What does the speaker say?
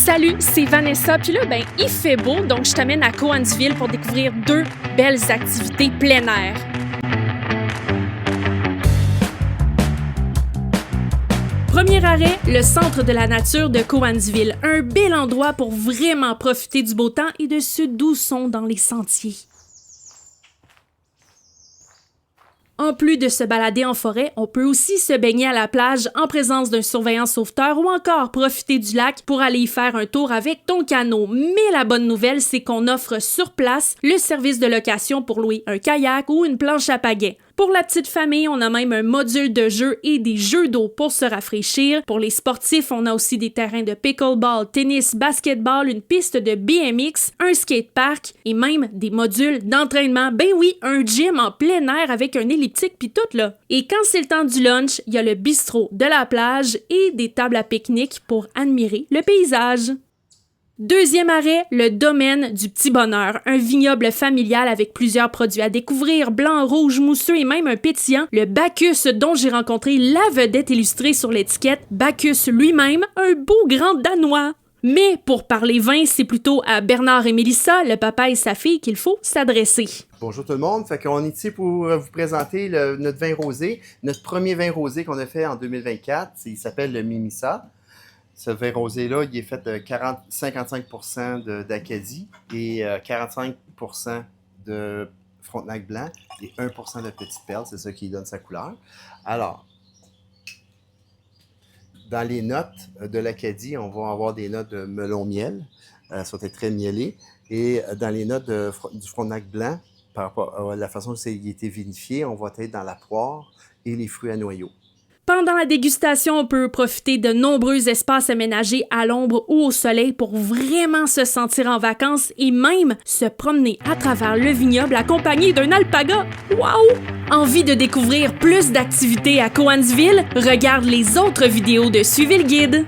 Salut, c'est Vanessa. Puis là, il fait beau, donc je t'amène à Cowansville pour découvrir deux belles activités plein air. Premier arrêt, le centre de la nature de Cowansville. Un bel endroit pour vraiment profiter du beau temps et de ce doux son dans les sentiers. En plus de se balader en forêt, on peut aussi se baigner à la plage en présence d'un surveillant sauveteur ou encore profiter du lac pour aller y faire un tour avec ton canot. Mais la bonne nouvelle, c'est qu'on offre sur place le service de location pour louer un kayak ou une planche à pagaie. Pour la petite famille, on a même un module de jeu et des jeux d'eau pour se rafraîchir. Pour les sportifs, on a aussi des terrains de pickleball, tennis, basketball, une piste de BMX, un skatepark et même des modules d'entraînement. Ben oui, un gym en plein air avec un elliptique pis tout là. Et quand c'est le temps du lunch, il y a le bistrot de la plage et des tables à pique-nique pour admirer le paysage. Deuxième arrêt, le domaine du Petit Bonheur, un vignoble familial avec plusieurs produits à découvrir, blanc, rouge, mousseux et même un pétillant, le Bacchus dont j'ai rencontré la vedette illustrée sur l'étiquette, Bacchus lui-même, un beau grand Danois. Mais pour parler vin, c'est plutôt à Bernard et Mélissa, le papa et sa fille, qu'il faut s'adresser. Bonjour tout le monde, on est ici pour vous présenter notre vin rosé, notre premier vin rosé qu'on a fait en 2024, il s'appelle le Mimissa. Ce vin rosé-là, il est fait de 55% d'Acadie et 45% de Frontenac blanc et 1% de Petite Perle, c'est ça qui donne sa couleur. Alors, dans les notes de l'Acadie, on va avoir des notes de melon-miel, ça va être très mielé, et dans les notes du Frontenac blanc, par rapport à la façon dont il a été vinifié, on va être dans la poire et les fruits à noyaux. Pendant la dégustation, on peut profiter de nombreux espaces aménagés à l'ombre ou au soleil pour vraiment se sentir en vacances et même se promener à travers le vignoble accompagné d'un alpaga. Wow! Envie de découvrir plus d'activités à Cowansville? Regarde les autres vidéos de Suivez le guide.